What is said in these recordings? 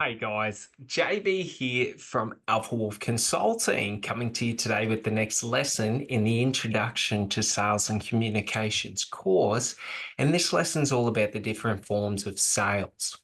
Hey guys, JB here from Alpha Wolf Consulting, coming to you today with the next lesson in the Introduction to Sales and Communications course. And this lesson is all about the different forms of sales.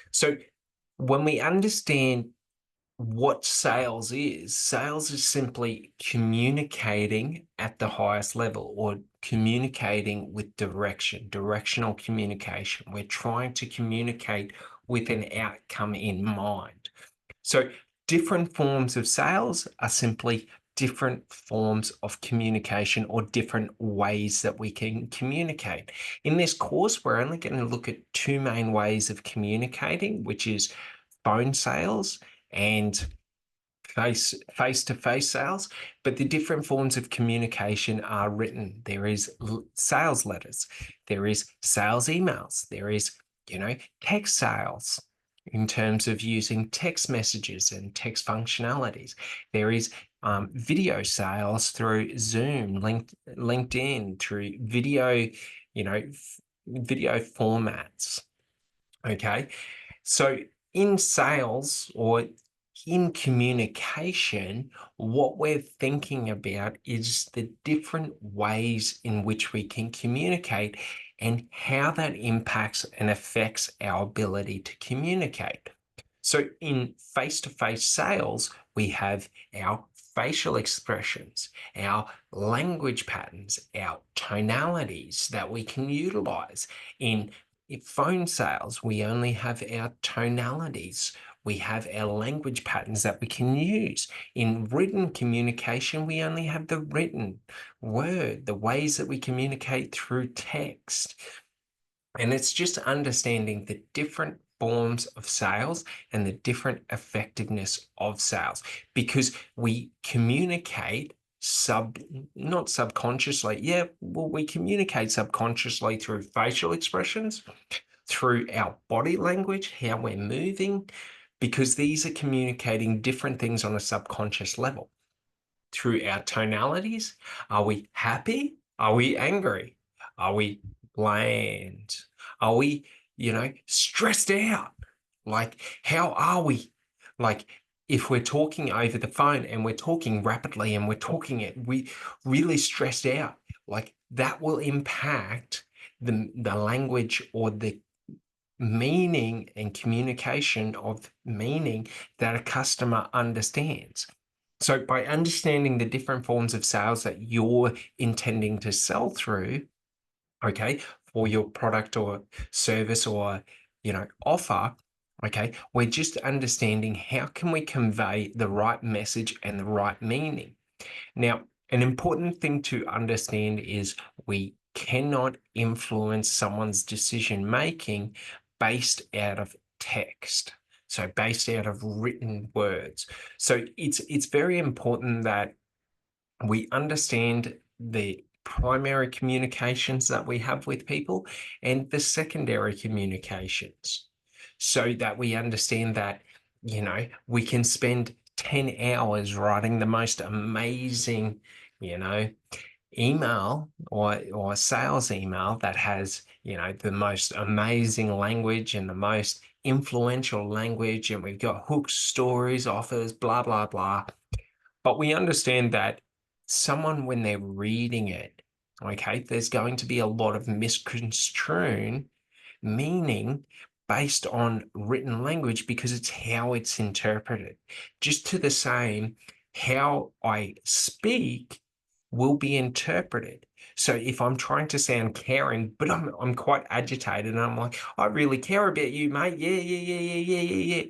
So, when we understand what sales is simply communicating at the highest level or communicating with directional communication. We're trying to communicate with an outcome in mind. So, different forms of sales are simply different forms of communication or different ways that we can communicate. In this course, we're only going to look at two main ways of communicating, which is phone sales and face-to-face sales, but the different forms of communication are written. There is sales letters, there is sales emails, there is, text sales in terms of using text messages and text functionalities. There is video sales through Zoom, LinkedIn, through video, video formats. Okay. So in sales or in communication, what we're thinking about is the different ways in which we can communicate and how that impacts and affects our ability to communicate. So in face-to-face sales, we have our facial expressions, our language patterns, our tonalities that we can utilize. In phone sales, we only have our tonalities. We have our language patterns that we can use. In written communication, we only have the written word, the ways that we communicate through text. And it's just understanding the different forms of sales and the different effectiveness of sales, because we communicate not subconsciously. Yeah, well, we communicate subconsciously through facial expressions, through our body language, how we're moving, because these are communicating different things on a subconscious level. Through our tonalities, are we happy? Are we angry? Are we bland? Are we, stressed out? Like, how are we? Like, if we're talking over the phone and we're talking rapidly and we really stressed out, like that will impact the language or the meaning and communication of meaning that a customer understands. So by understanding the different forms of sales that you're intending to sell through, okay, for your product or service or, offer, okay, we're just understanding how can we convey the right message and the right meaning. Now, an important thing to understand is we cannot influence someone's decision making based out of text. So based out of written words. So it's very important that we understand the primary communications that we have with people and the secondary communications, so that we understand that, we can spend 10 hours writing the most amazing, you know, email or sales email that has, the most amazing language and the most influential language, and we've got hooks, stories, offers, blah, blah, blah. But we understand that someone, when they're reading it, okay, there's going to be a lot of misconstrued meaning based on written language because it's how it's interpreted. Just to the same, how I speak will be interpreted. So if I'm trying to sound caring, but I'm quite agitated and I'm like, I really care about you, mate. Yeah, yeah, yeah, yeah, yeah, yeah, yeah.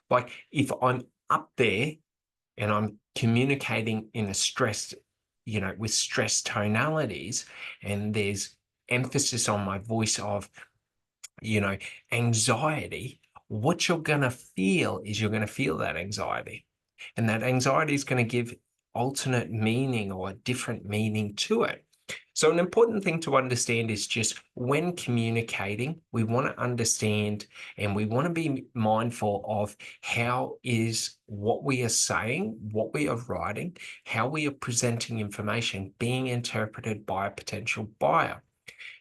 Like if I'm up there and I'm communicating in a stressed, with stressed tonalities, and there's emphasis on my voice of, you know, anxiety, what you're going to feel is you're going to feel that anxiety. And that anxiety is going to give alternate meaning or a different meaning to it. So an important thing to understand is just when communicating, we want to understand and we want to be mindful of how is what we are saying, what we are writing, how we are presenting information being interpreted by a potential buyer.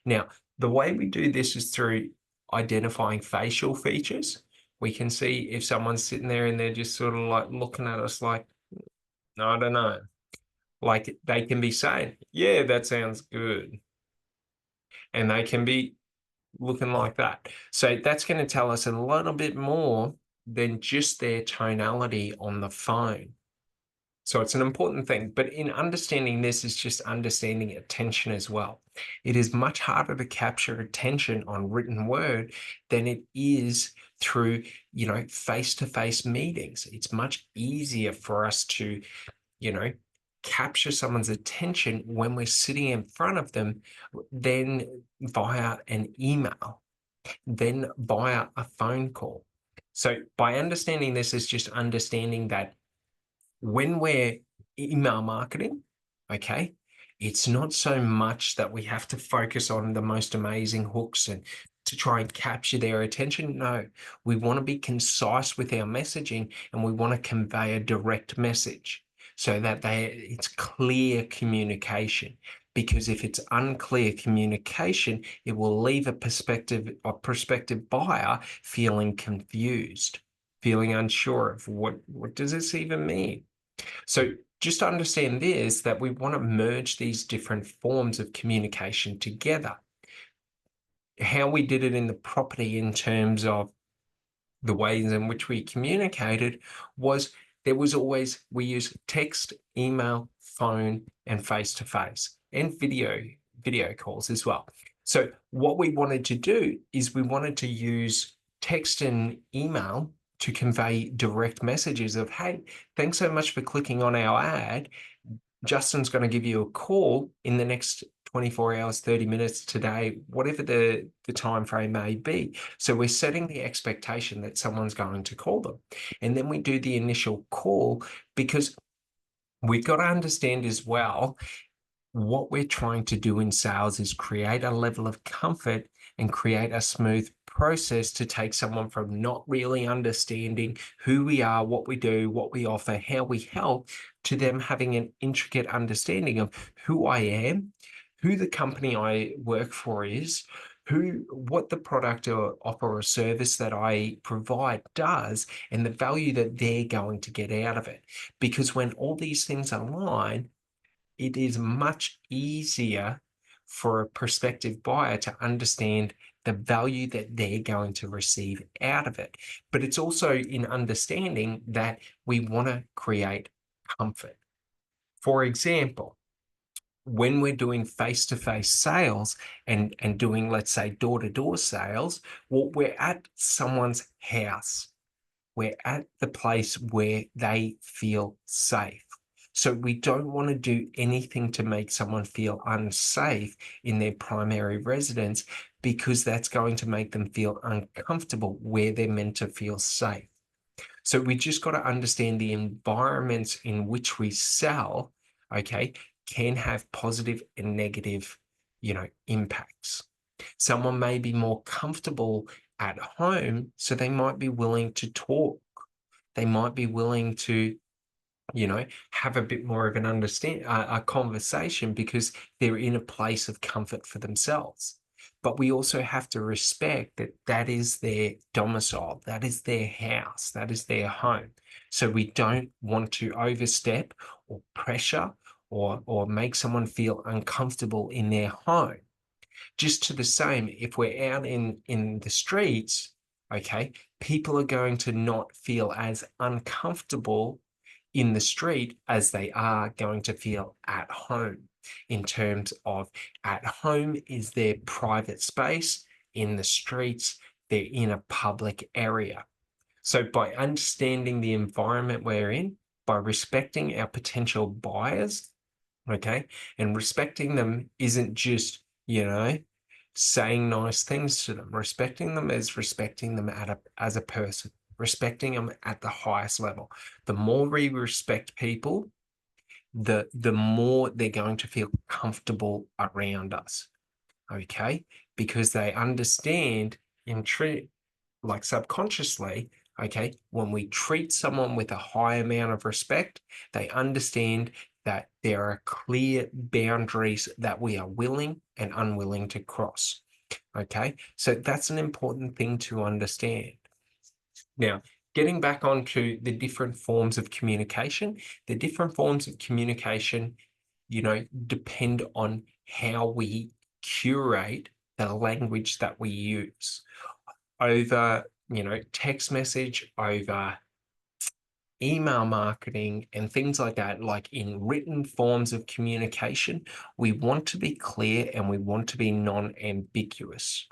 Now, the way we do this is through identifying facial features. We can see if someone's sitting there and they're just sort of like looking at us like, I don't know, like they can be saying, yeah, that sounds good. And they can be looking like that. So that's going to tell us a little bit more than just their tonality on the phone. So it's an important thing. But in understanding this is just understanding attention as well. It is much harder to capture attention on written word than it is through, face-to-face meetings. It's much easier for us to, you know, capture someone's attention when we're sitting in front of them than via an email, then via a phone call. So by understanding this is just understanding that when we're email marketing, okay, it's not so much that we have to focus on the most amazing hooks and to try and capture their attention. No, we want to be concise with our messaging and we want to convey a direct message so that it's clear communication. Because if it's unclear communication, it will leave a prospective buyer feeling confused, feeling unsure of what does this even mean? So just understand this, that we want to merge these different forms of communication together. How we did it in the property in terms of the ways in which we communicated was we use text, email, phone, and face-to-face, and video calls as well. So what we wanted to do is we wanted to use text and email to convey direct messages of, hey, thanks so much for clicking on our ad. Justin's going to give you a call in the next 24 hours, 30 minutes today, whatever the time frame may be. So we're setting the expectation that someone's going to call them. And then we do the initial call because we've got to understand as well what we're trying to do in sales is create a level of comfort and create a smooth process to take someone from not really understanding who we are, what we do, what we offer, how we help, to them having an intricate understanding of who I am, who the company I work for is, what the product or offer or service that I provide does, and the value that they're going to get out of it. Because when all these things align, it is much easier for a prospective buyer to understand the value that they're going to receive out of it. But it's also in understanding that we want to create comfort. For example, when we're doing face-to-face sales and doing, let's say, door-to-door sales, well, we're at someone's house. We're at the place where they feel safe. So we don't want to do anything to make someone feel unsafe in their primary residence, because that's going to make them feel uncomfortable where they're meant to feel safe. So we just got to understand the environments in which we sell, okay, can have positive and negative, impacts. Someone may be more comfortable at home, so they might be willing to talk. They might be willing to, have a bit more of an a conversation because they're in a place of comfort for themselves. But we also have to respect that that is their domicile, that is their house, that is their home. So we don't want to overstep or pressure or make someone feel uncomfortable in their home. Just to the same, if we're out in the streets, okay, people are going to not feel as uncomfortable in the street as they are going to feel at home. In terms of, at home is their private space, in the streets they're in a public area. So by understanding the environment we're in, by respecting our potential buyers, okay, and respecting them isn't just, saying nice things to them. Respecting them is respecting them as a person, respecting them at the highest level. The more we respect people, the more they're going to feel comfortable around us, okay? Because they understand like subconsciously, okay, when we treat someone with a high amount of respect, they understand that there are clear boundaries that we are willing and unwilling to cross. Okay, so that's an important thing to understand. Now, getting back onto the different forms of communication, the different forms of communication, depend on how we curate the language that we use over, text message, over email marketing and things like that, like in written forms of communication. We want to be clear and we want to be non-ambiguous.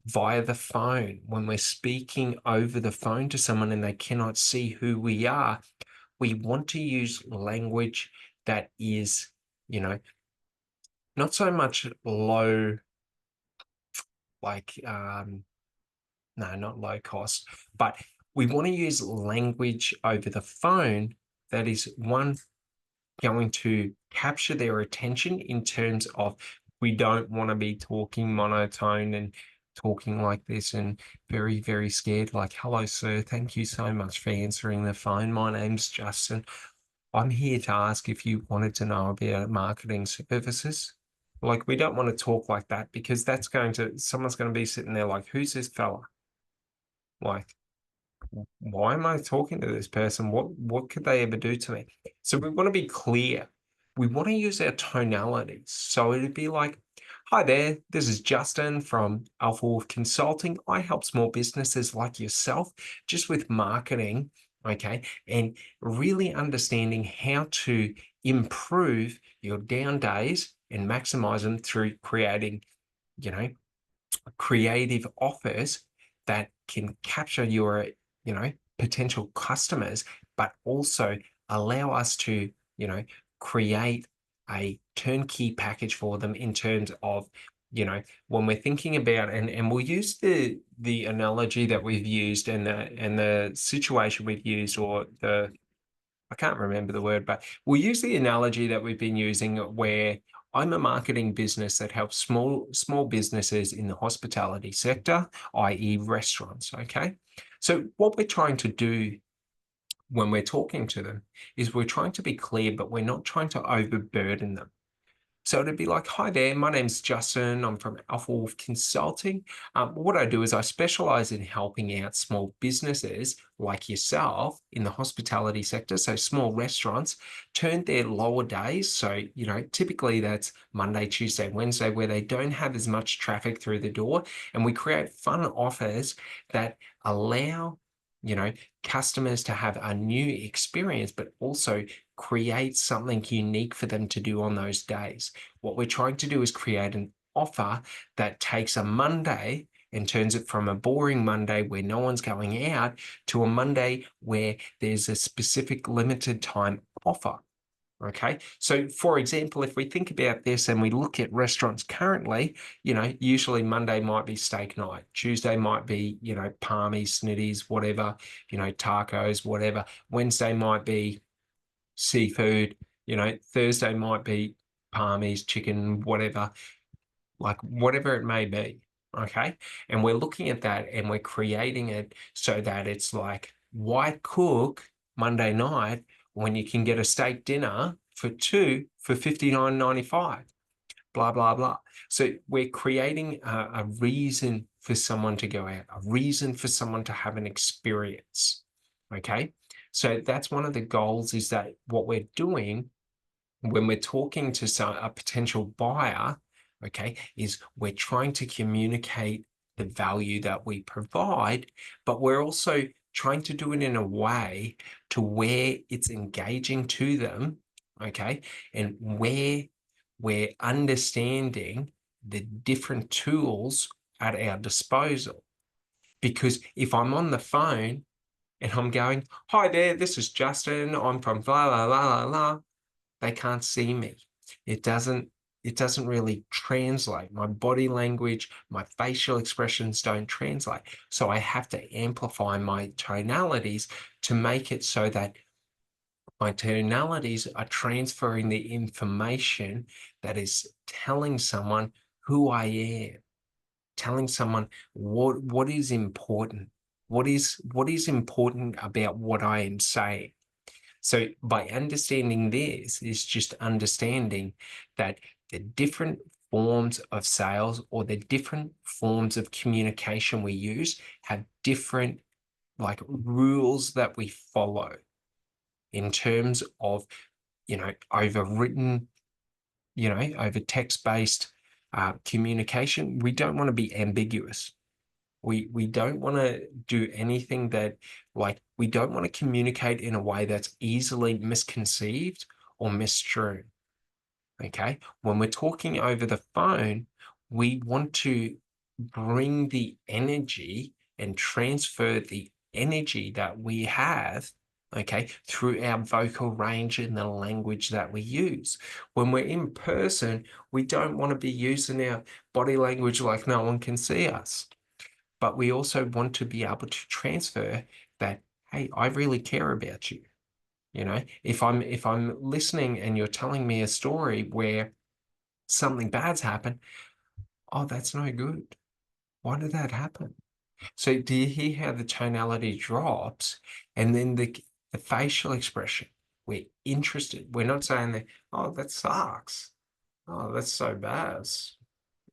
Via the phone, when we're speaking over the phone to someone and they cannot see who we are, we want to use language that is, you know, not so much low, like, no, not low cost, but we want to use language over the phone that is, one, going to capture their attention in terms of, we don't want to be talking monotone and talking like this and very, very scared, like, hello, sir, thank you so much for answering the phone. My name's Justin. I'm here to ask if you wanted to know about marketing services. Like, we don't want to talk like that, because someone's going to be sitting there like, who's this fella? Like, why am I talking to this person? What could they ever do to me? So we want to be clear. We want to use our tonalities. So it'd be like, hi there, this is Justin from Alpha Wolf Consulting. I help small businesses like yourself just with marketing, okay, and really understanding how to improve your down days and maximize them through creating, you know, creative offers that can capture your, potential customers, but also allow us to, create a turnkey package for them in terms of, when we're thinking about, and we'll use the analogy that we've used and the situation we've used, or the, I can't remember the word, but we'll use the analogy that we've been using, where I'm a marketing business that helps small businesses in the hospitality sector, i.e. restaurants, okay? So what we're trying to do when we're talking to them is we're trying to be clear, but we're not trying to overburden them. So it'd be like, hi there, my name's Justin. I'm from Alpha Wolf Consulting. What I do is I specialize in helping out small businesses like yourself in the hospitality sector. So small restaurants turn their lower days. So, typically that's Monday, Tuesday, Wednesday, where they don't have as much traffic through the door. And we create fun offers that allow, customers to have a new experience, but also create something unique for them to do on those days. What we're trying to do is create an offer that takes a Monday and turns it from a boring Monday where no one's going out to a Monday where there's a specific limited time offer. Okay. So for example, if we think about this and we look at restaurants currently, usually Monday might be steak night. Tuesday might be, palmies, snitties, whatever, tacos, whatever. Wednesday might be seafood, Thursday might be palmies, chicken, whatever, like whatever it may be. Okay. And we're looking at that and we're creating it so that it's like, why cook Monday night when you can get a steak dinner for two for $59.95? Blah, blah, blah. So we're creating a reason for someone to go out, a reason for someone to have an experience. Okay. So that's one of the goals, is that what we're doing when we're talking to a potential buyer, okay, is we're trying to communicate the value that we provide, but we're also trying to do it in a way to where it's engaging to them, okay, and where we're understanding the different tools at our disposal. Because if I'm on the phone and I'm going, hi there, this is Justin, I'm from blah, blah, blah, blah, blah, they can't see me. It doesn't really translate. My body language, my facial expressions don't translate. So I have to amplify my tonalities to make it so that my tonalities are transferring the information that is telling someone who I am, telling someone what is important, what is important about what I am saying. So by understanding this is just understanding that the different forms of sales or the different forms of communication we use have different like rules that we follow in terms of, overwritten, over text-based communication. We don't want to be ambiguous. We don't want to do anything that, like, we don't want to communicate in a way that's easily misconceived or misconstrued. Okay. When we're talking over the phone, we want to bring the energy and transfer the energy that we have, okay, through our vocal range and the language that we use. When we're in person, we don't want to be using our body language like no one can see us. But we also want to be able to transfer that, hey, I really care about you. If I'm listening and you're telling me a story where something bad's happened, oh, that's no good. Why did that happen? So do you hear how the tonality drops, and then the facial expression? We're interested. We're not saying that, oh, that sucks. Oh, that's so bad.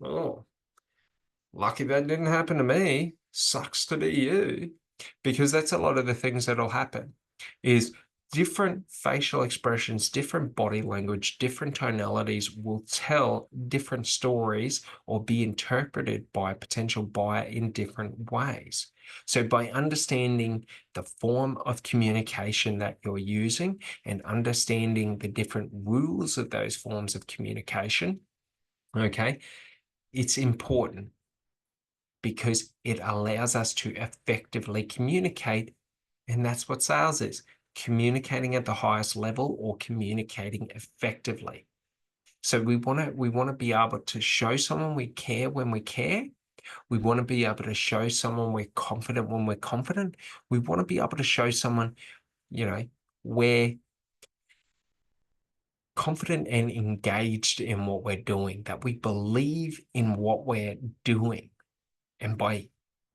Oh, lucky that didn't happen to me. Sucks to be you. Because that's a lot of the things that'll happen is different facial expressions, different body language, different tonalities will tell different stories or be interpreted by a potential buyer in different ways. So by understanding the form of communication that you're using and understanding the different rules of those forms of communication, okay, it's important because it allows us to effectively communicate. And that's what sales is: communicating at the highest level or communicating effectively. So we want to be able to show someone we care when we care. We want to be able to show someone we're confident when we're confident. We want to be able to show someone, we're confident and engaged in what we're doing, that we believe in what we're doing. And by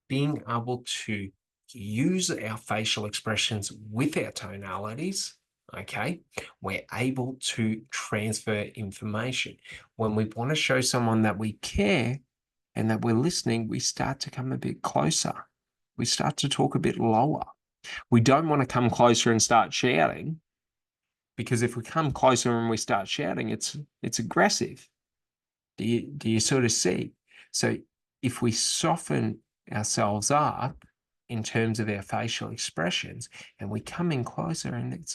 being able to use our facial expressions with our tonalities, okay, we're able to transfer information. When we want to show someone that we care and that we're listening, we start to come a bit closer. We start to talk a bit lower. We don't want to come closer and start shouting, because if we come closer and we start shouting, it's aggressive. Do you sort of see? So if we soften ourselves up in terms of our facial expressions and we come in closer and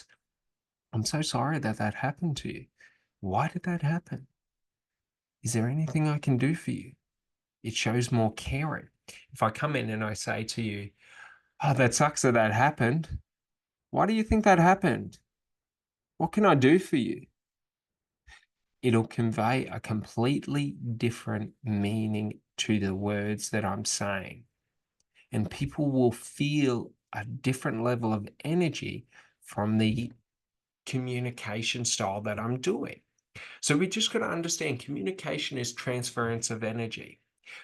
I'm so sorry that that happened to you. Why did that happen? Is there anything I can do for you? It shows more caring. If I come in and I say to you, oh, that sucks that that happened. Why do you think that happened? What can I do for you? It'll convey a completely different meaning to the words that I'm saying. And people will feel a different level of energy from the communication style that I'm doing. So we just got to understand communication is transference of energy.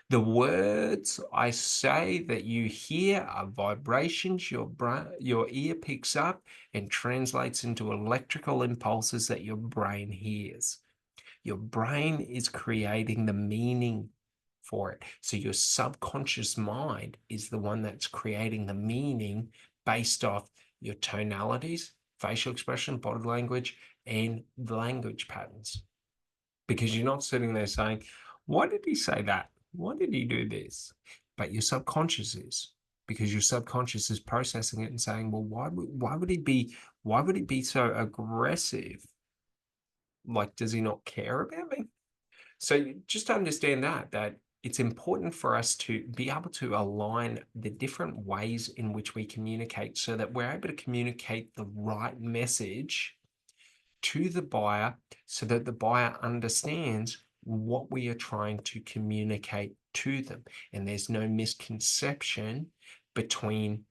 The words I say that you hear are vibrations your ear picks up and translates into electrical impulses that your brain hears. Your brain is creating the meaning for it. So your subconscious mind is the one that's creating the meaning based off your tonalities, facial expression, body language, and the language patterns. Because you're not sitting there saying, why did he say that? Why did he do this? But your subconscious is, because your subconscious is processing it and saying, well, why would he be so aggressive? Like, does he not care about me? So just understand that it's important for us to be able to align the different ways in which we communicate so that we're able to communicate the right message to the buyer so that the buyer understands what we are trying to communicate to them. And there's no misconception between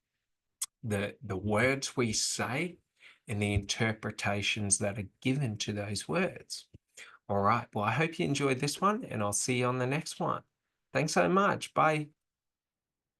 the words we say and the interpretations that are given to those words. All right. Well, I hope you enjoyed this one, and I'll see you on the next one. Thanks so much. Bye.